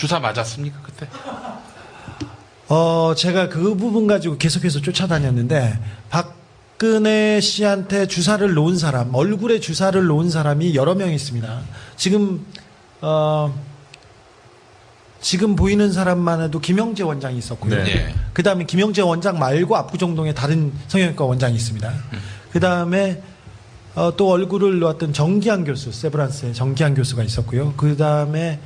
주사 맞았습니까 그때? 제가 그 부분 가지고 계속해서 쫓아다녔는데 박근혜 씨한테 주사를 놓은 사람, 얼굴에 주사를 놓은 사람이 여러 명 있습니다. 지금 보이는 사람만 해도 김영재 원장이 있었고요. 네. 그 다음에 김영재 원장 말고 압구정동에 다른 성형외과 원장이 있습니다. 그 다음에 또 얼굴을 놓았던 정기한 교수, 세브란스의 정기한 교수가 있었고요. 그 다음에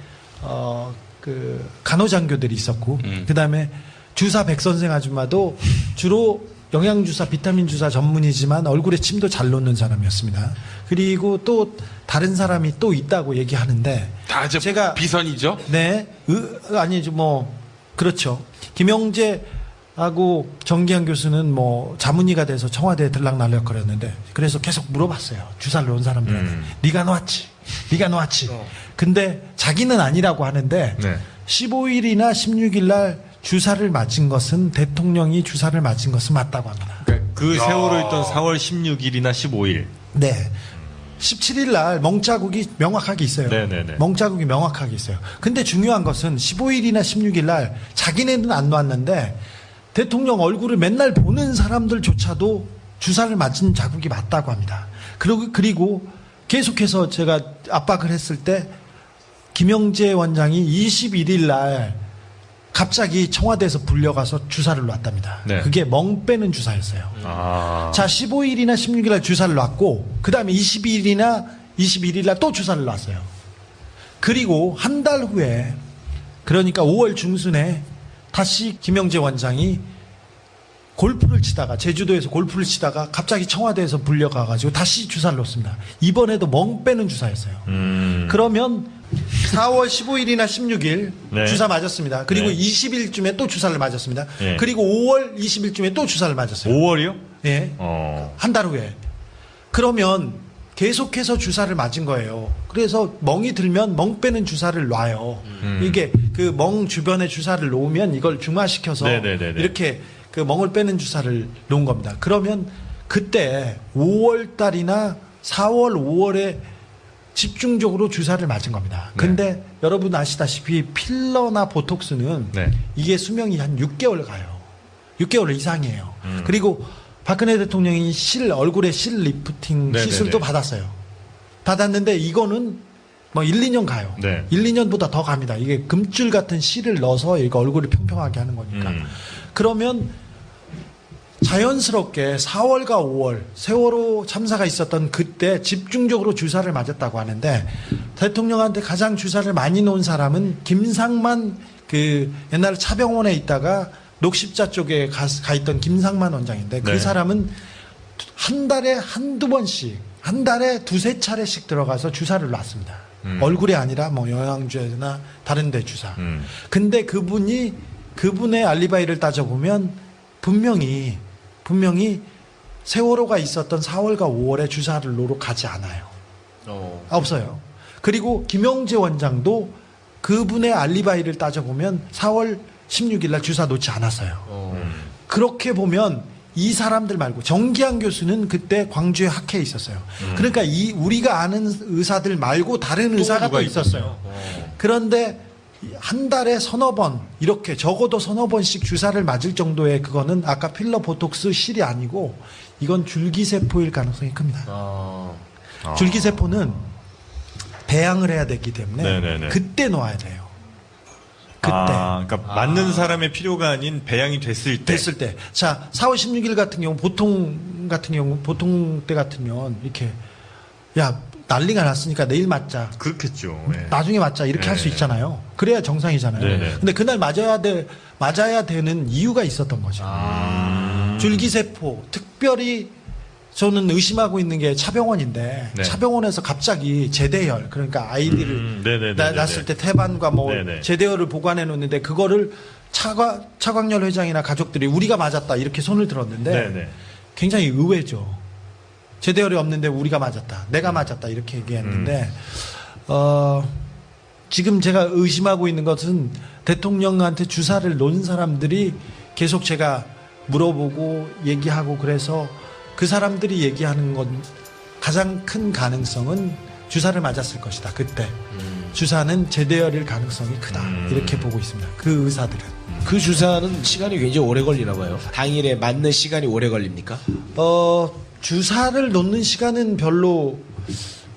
그 간호장교들이 있었고, 그 다음에 주사 백 선생 아줌마도 주로 영양주사, 비타민 주사 전문이지만 얼굴에 침도 잘 놓는 사람이었습니다. 그리고 또 다른 사람이 또 있다고 얘기하는데 다 제가 비선이죠? 네, 아니죠, 뭐 그렇죠. 김영재하고 정기한 교수는 뭐 자문의가 돼서 청와대에 들락날락거렸는데 그래서 계속 물어봤어요. 주사를 놓은 사람들한테 네가 놓았지, 네가 놓았지. 근데 자기는 아니라고 하는데 네. 15일이나 16일 날 주사를 맞은 것은 대통령이 주사를 맞은 것은 맞다고 합니다. 그러니까 그 세월호 있던 4월 16일이나 15일. 네. 17일 날 멍자국이 명확하게 있어요. 네네네. 멍자국이 명확하게 있어요. 근데 중요한 것은 15일이나 16일 날 자기네는 안 놨는데 대통령 얼굴을 맨날 보는 사람들조차도 주사를 맞은 자국이 맞다고 합니다. 그리고 계속해서 제가 압박을 했을 때 김영재 원장이 21일 날 갑자기 청와대에서 불려가서 주사를 놨답니다. 네. 그게 멍 빼는 주사였어요. 자, 15일이나 16일 날 주사를 놨고 그 다음에 22일이나 21일 날 또 주사를 놨어요. 그리고 한 달 후에 그러니까 5월 중순에 다시 김영재 원장이 골프를 치다가 제주도에서 골프를 치다가 갑자기 청와대에서 불려가가지고 다시 주사를 놓습니다. 이번에도 멍 빼는 주사였어요. 그러면 4월 15일이나 16일 네. 주사 맞았습니다. 그리고 네. 20일쯤에 또 주사를 맞았습니다. 네. 그리고 5월 20일쯤에 또 주사를 맞았어요. 5월이요? 예. 한 달 후에. 그러면 계속해서 주사를 맞은 거예요. 그래서 멍이 들면 멍 빼는 주사를 놔요. 이게 그 멍 주변에 주사를 놓으면 이걸 중화시켜서 네네네네. 이렇게 그 멍을 빼는 주사를 놓은 겁니다. 그러면 그때 5월 달이나 4월, 5월에 집중적으로 주사를 맞은 겁니다. 근데 여러분 아시다시피 필러나 보톡스는 네. 이게 수명이 한 6개월 가요. 6개월 이상이에요. 그리고 박근혜 대통령이 얼굴에 실 리프팅 네네네. 시술도 받았어요. 받았는데 이거는 뭐 1, 2년 가요. 네. 1, 2년보다 더 갑니다. 이게 금줄 같은 실을 넣어서 이거 얼굴을 평평하게 하는 거니까. 그러면 자연스럽게 4월과 5월 세월호 참사가 있었던 그때 집중적으로 주사를 맞았다고 하는데 대통령한테 가장 주사를 많이 놓은 사람은 김상만 그 옛날에 차병원에 있다가 녹십자 쪽에 가 있던 김상만 원장인데 그 네. 사람은 한 달에 한두 번씩 한 달에 두세 차례씩 들어가서 주사를 놨습니다. 얼굴이 아니라 뭐 영양제나 다른 데 주사. 근데 그분의 알리바이를 따져보면 분명히 세월호가 있었던 4월과 5월에 주사를 놓으러 가지 않아요. 없어요. 그리고 김영재 원장도 그분의 알리바이를 따져보면 4월 16일 날 주사 놓지 않았어요. 그렇게 보면 이 사람들 말고 정기한 교수는 그때 광주에 학회에 있었어요. 그러니까 우리가 아는 의사들 말고 다른 의사가 또 있었어요. 그런데 한 달에 서너 번 이렇게 적어도 서너 번씩 주사를 맞을 정도의 그거는 아까 필러 보톡스 실이 아니고 이건 줄기세포일 가능성이 큽니다. 줄기세포는 배양을 해야 되기 때문에 네네네. 그때 놓아야 돼요. 그때. 그러니까 맞는 사람의 필요가 아닌 배양이 됐을 때. 자, 4월 16일 같은 경우 보통 때 같으면 이렇게 야 난리가 났으니까 내일 맞자. 그렇겠죠. 네. 나중에 맞자 이렇게 할 수 있잖아요. 그래야 정상이잖아요. 네네. 근데 그날 맞아야 되는 이유가 있었던 거죠. 줄기세포 특별히 저는 의심하고 있는 게 차병원인데 네. 차병원에서 갑자기 제대열 그러니까 아이들을 네네네네네. 낳았을 때 태반과 뭐 네네. 제대열을 보관해 놓는데 그거를 차광열 회장이나 가족들이 우리가 맞았다 이렇게 손을 들었는데 네네. 굉장히 의외죠. 제대열이 없는데 우리가 맞았다. 내가 맞았다. 이렇게 얘기했는데 지금 제가 의심하고 있는 것은 대통령한테 주사를 놓은 사람들이 계속 제가 물어보고 얘기하고 그래서 그 사람들이 얘기하는 건 가장 큰 가능성은 주사를 맞았을 것이다. 그때. 주사는 재대열일 가능성이 크다. 이렇게 보고 있습니다. 그 의사들은. 그 주사는 시간이 굉장히 오래 걸리나 봐요. 당일에 맞는 시간이 오래 걸립니까? 주사를 놓는 시간은 별로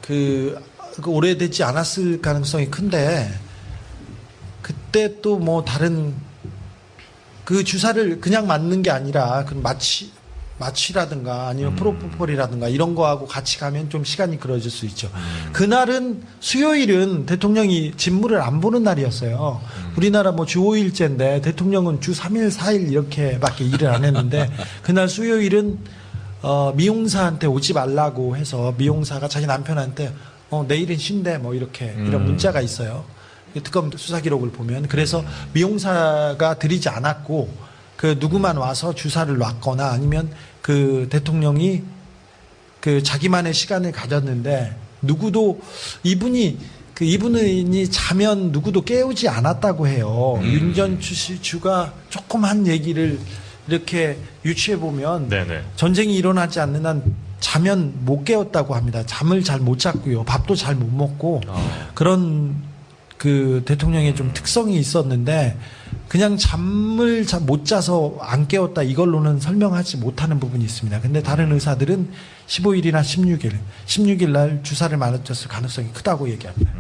그 오래되지 않았을 가능성이 큰데, 그때 또 뭐 다른 그 주사를 그냥 맞는 게 아니라 그 마취라든가 아니면 프로포폴이라든가 이런 거하고 같이 가면 좀 시간이 길어질 수 있죠. 그날은 수요일은 대통령이 직무를 안 보는 날이었어요. 우리나라 뭐 주 5일제인데 대통령은 주 3일, 4일 이렇게밖에 일을 안 했는데 그날 수요일은 미용사한테 오지 말라고 해서 미용사가 자기 남편한테 내일은 쉰대 뭐 이렇게 이런 문자가 있어요. 특검 수사 기록을 보면. 그래서 미용사가 들이지 않았고 그 누구만 와서 주사를 놨거나 아니면 그 대통령이 그 자기만의 시간을 가졌는데 누구도 이분이 자면 누구도 깨우지 않았다고 해요. 윤 전 주가 조금 한 얘기를 이렇게 유추해 보면 전쟁이 일어나지 않는 한 자면 못 깨웠다고 합니다. 잠을 잘 못 잤고요. 밥도 잘 못 먹고 그런 그 대통령의 좀 특성이 있었는데 그냥 잠을 못 자서 안 깨웠다 이걸로는 설명하지 못하는 부분이 있습니다. 근데 다른 의사들은 15일이나 16일 날 주사를 맞았을 가능성이 크다고 얘기합니다.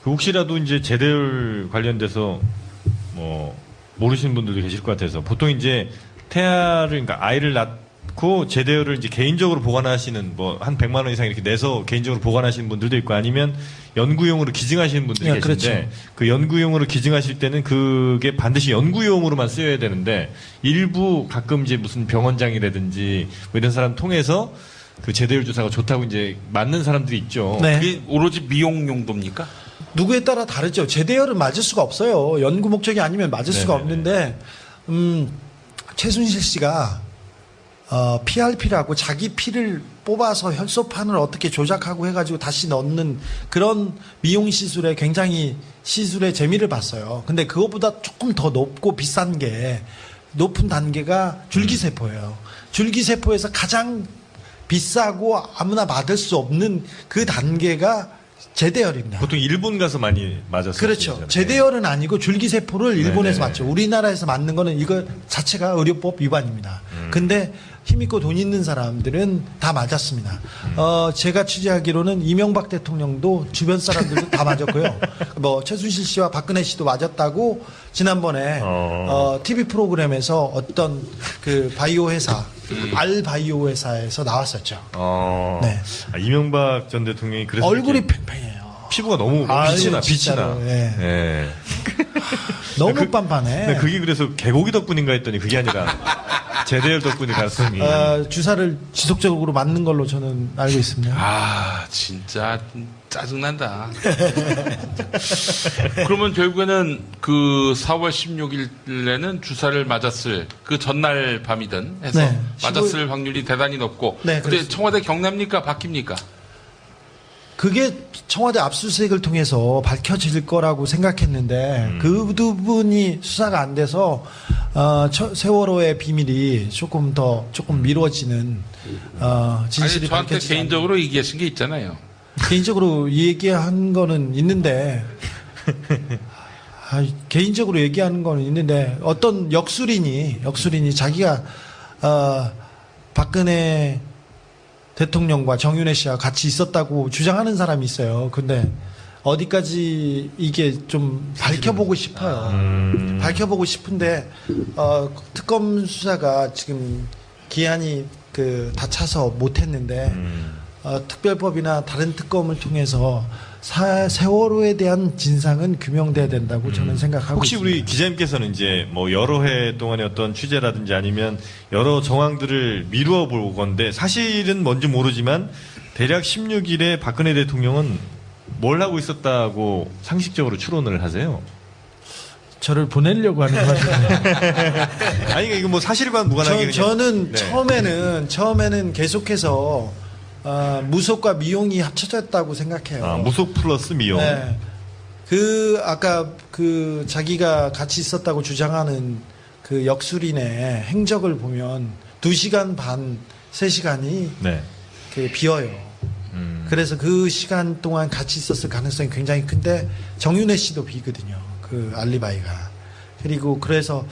혹시라도 이제 제대율 관련돼서 뭐 모르시는 분들도 계실 것 같아서 보통 이제 태아를 그러니까 아이를 낳고 제대율을 이제 개인적으로 보관하시는 뭐 한 100만 원 이상 이렇게 내서 개인적으로 보관하시는 분들도 있고 아니면 연구용으로 기증하시는 분들이 계신데 그렇죠. 그 연구용으로 기증하실 때는 그게 반드시 연구용으로만 쓰여야 되는데 일부 가끔 이제 무슨 병원장이라든지 뭐 이런 사람 통해서 그 제대율 주사가 좋다고 이제 맞는 사람들이 있죠. 네. 그게 오로지 미용 용도입니까? 누구에 따라 다르죠. 제대열은 맞을 수가 없어요. 연구 목적이 아니면 맞을 수가 없는데 최순실 씨가 PRP라고 자기 피를 뽑아서 혈소판을 어떻게 조작하고 해가지고 다시 넣는 그런 미용 시술에 굉장히 시술의 재미를 봤어요. 근데 그거보다 조금 더 높고 비싼 게 높은 단계가 줄기세포예요. 줄기세포에서 가장 비싸고 아무나 받을 수 없는 그 단계가 제대열입니다. 보통 일본 가서 많이 맞았어요. 그렇죠. 제대열은 아니고 줄기세포를 일본에서 네네네. 맞죠. 우리나라에서 맞는 거는 이거 자체가 의료법 위반입니다. 근데 힘있고 돈 있는 사람들은 다 맞았습니다. 제가 취재하기로는 이명박 대통령도 주변 사람들도 다 맞았고요. 뭐 최순실 씨와 박근혜 씨도 맞았다고 지난번에 TV 프로그램에서 어떤 그 바이오 회사 알 바이오 회사에서 나왔었죠. 네. 이명박 전 대통령이 그래서 얼굴이 팽팽해요. 피부가 너무 빛이 나. 진짜로, 예. 네. 너무 빤빤해. 근데 그게 그래서 개고기 덕분인가 했더니 그게 아니라 제대열 덕분이 가능성이. 주사를 지속적으로 맞는 걸로 저는 알고 있습니다. 아, 진짜 짜증난다. 그러면 결국에는 그 4월 16일에는 주사를 맞았을 그 전날 밤이든 해서 네, 맞았을 확률이 대단히 높고. 네, 근데 그렇습니다. 청와대 경례입니까? 바뀝니까? 그게 청와대 압수수색을 통해서 밝혀질 거라고 생각했는데 그 부분이 수사가 안 돼서 세월호의 비밀이 조금 미뤄지는 진실이 아니, 저한테 밝혀지지 개인적으로 얘기하신 게 있잖아요. 개인적으로 얘기한 거는 있는데 개인적으로 얘기하는 거는 있는데 어떤 역술인이 자기가 박근혜 대통령과 정윤회 씨와 같이 있었다고 주장하는 사람이 있어요. 근데 어디까지 이게 좀 밝혀보고 싶어요. 밝혀보고 싶은데 특검 수사가 지금 기한이 다 차서 못했는데 특별법이나 다른 특검을 통해서 세월호에 대한 진상은 규명돼야 된다고 저는 생각하고 혹시 있습니다. 우리 기자님께서는 이제 뭐 여러 해 동안의 어떤 취재라든지 아니면 여러 정황들을 미루어 볼 건데 사실은 뭔지 모르지만 대략 16일에 박근혜 대통령은 뭘 하고 있었다고 상식적으로 추론을 하세요? 저를 보내려고 하는 거 같아요. 아니 이거 뭐 사실과 무관하게 저는 네. 처음에는 계속해서 무속과 미용이 합쳐졌다고 생각해요. 무속 플러스 미용. 네. 아까 자기가 같이 있었다고 주장하는 그 역술인의 행적을 보면 2시간 반, 3시간이 네. 비어요. 그래서 그 시간 동안 같이 있었을 가능성이 굉장히 큰데 정윤회 씨도 비거든요. 그 알리바이가. 그리고 그래서